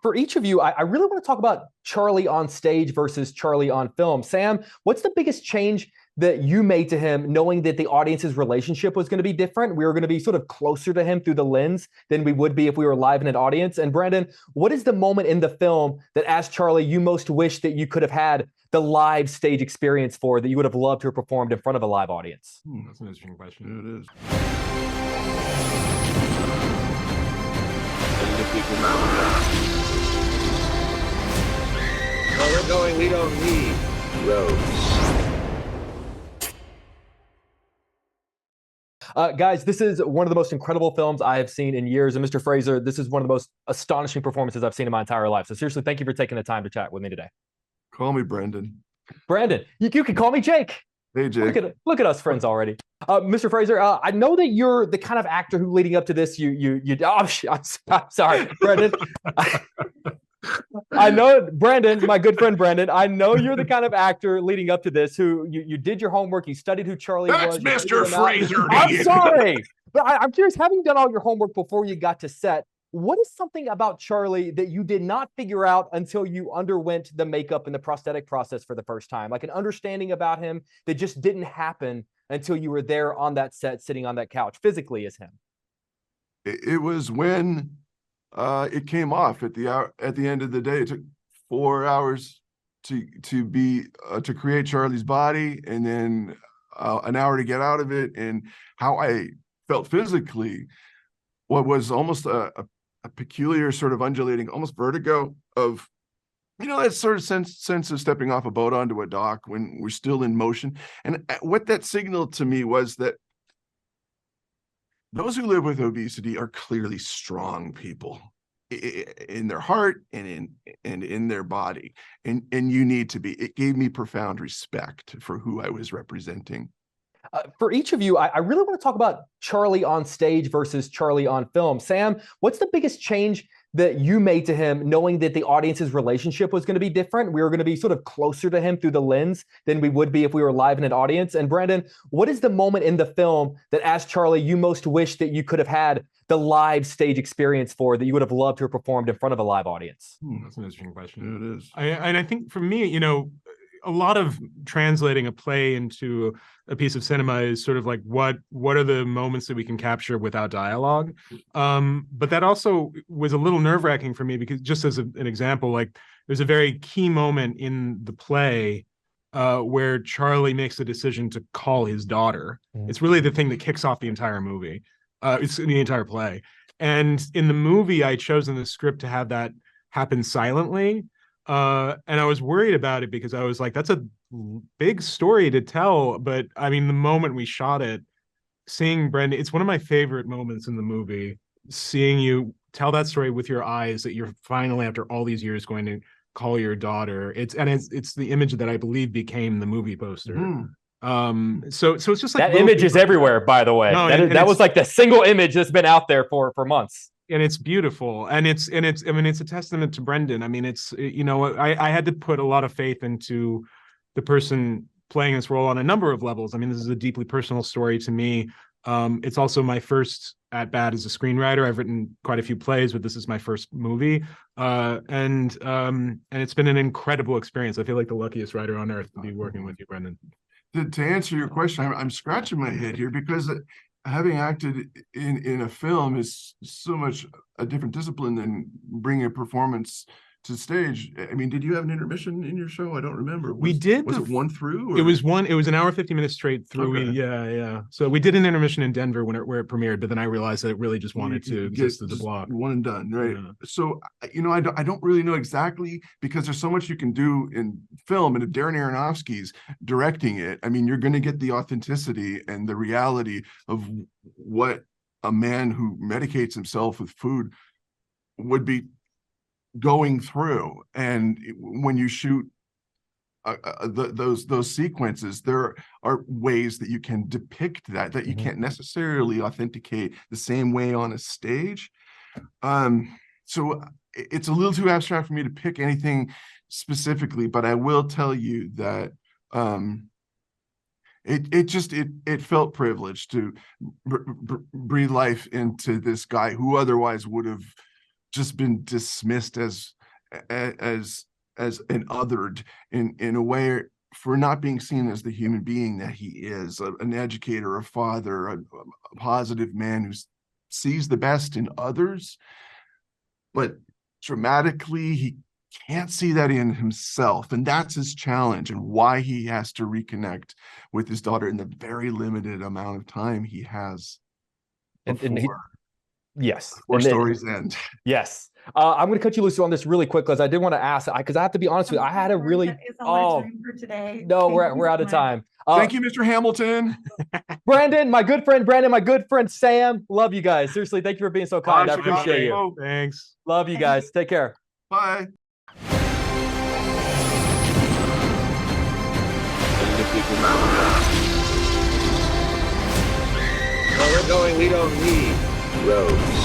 For each of you, I really want to talk about Charlie on stage versus Charlie on film. Sam, what's the biggest change that you made to him, knowing that the audience's relationship was going to be different? We were going to be sort of closer to him through the lens than we would be if we were live in an audience. And Brandon, what is the moment in the film that, as Charlie, you most wish that you could have had the live stage experience for, that you would have loved to have performed in front of a live audience? That's an interesting question. It is. Where we're going, we don't need roads. Guys, this is one of the most incredible films I have seen in years. And Mr. Fraser, this is one of the most astonishing performances I've seen in my entire life. So seriously, thank you for taking the time to chat with me today. Call me Brendan. Brandon, you can call me Jake. Hey, Jake. Look at us friends already. Mr. Fraser, I know that you're the kind of actor who, leading up to this, I'm sorry, Brandon. I know, Brandon, my good friend Brandon, I know you're the kind of actor leading up to this who you did your homework, you studied who Charlie was. That's Mr. Fraser. I'm sorry, but I'm curious, having done all your homework before you got to set, what is something about Charlie that you did not figure out until you underwent the makeup and the prosthetic process for the first time? Like an understanding about him that just didn't happen until you were there on that set, sitting on that couch, physically as him. It was when it came off at the end of the day. It took 4 hours to create Charlie's body, and then an hour to get out of it. And how I felt physically, what was almost a peculiar sort of undulating, almost vertigo of, that sort of sense of stepping off a boat onto a dock when we're still in motion. And what that signaled to me was that those who live with obesity are clearly strong people in their heart and in their body. And you need to be. It gave me profound respect for who I was representing. For each of you, I really want to talk about Charlie on stage versus Charlie on film. Sam, what's the biggest change that you made to him, knowing that the audience's relationship was going to be different? We were going to be sort of closer to him through the lens than we would be if we were live in an audience. And Brandon, what is the moment in the film that, as Charlie, you most wish that you could have had the live stage experience for, that you would have loved to have performed in front of a live audience? That's an interesting question. It is. And I think for me, a lot of translating a play into a piece of cinema is sort of like what are the moments that we can capture without dialogue. But that also was a little nerve-wracking for me, because just as an example, like there's a very key moment in the play where Charlie makes the decision to call his daughter. It's really the thing that kicks off the entire movie. It's the entire play. And in the movie, I chose in the script to have that happen silently. And I was worried about it because I was like, that's a big story to tell. But I mean, the moment we shot it, seeing Brendan, it's one of my favorite moments in the movie, seeing you tell that story with your eyes, that you're finally, after all these years, going to call your daughter. It's the image that I believe became the movie poster. So it's just like that image is everywhere, by the way. No, that was like the single image that's been out there for months. And it's beautiful, and it's a testament to Brendan. I mean, I had to put a lot of faith into the person playing this role on a number of levels. I mean, this is a deeply personal story to me. It's also my first at bat as a screenwriter. I've written quite a few plays, but this is my first movie, and it's been an incredible experience. I feel like the luckiest writer on earth to be working with you, Brendan. To answer your question, I'm scratching my head here, because having acted in a film is so much a different discipline than bringing a performance to stage. I mean, did you have an intermission in your show? I don't remember. We did. Was it one through? Or? It was an hour 50 minutes straight through. Okay. Yeah. So we did an intermission in Denver where it premiered, but then I realized that it really just wanted to exist as a block. One and done, right? Yeah. So I don't really know exactly, because there's so much you can do in film, and if Darren Aronofsky's directing it, I mean, you're going to get the authenticity and the reality of what a man who medicates himself with food would be going through. And when you shoot those sequences, there are ways that you can depict that you can't necessarily authenticate the same way on a stage. So it's a little too abstract for me to pick anything specifically, but I will tell you that it felt privileged to breathe life into this guy who otherwise would have just been dismissed as an othered in a way, for not being seen as the human being that he is, an educator, a father, a positive man who sees the best in others, but dramatically he can't see that in himself. And that's his challenge, and why he has to reconnect with his daughter in the very limited amount of time he has before, yes, before stories end. Yes. I'm going to cut you loose on this really quick, because I did want to ask, because I have to be honest with you, I had a really, time for today. no, we're out of time. Thank you, Mr. Hamilton. Brandon, my good friend Sam, love you guys. Seriously, thank you for being so kind. I appreciate you. Thanks. Love you guys. Take care. Bye. Where we're going, we don't need roads.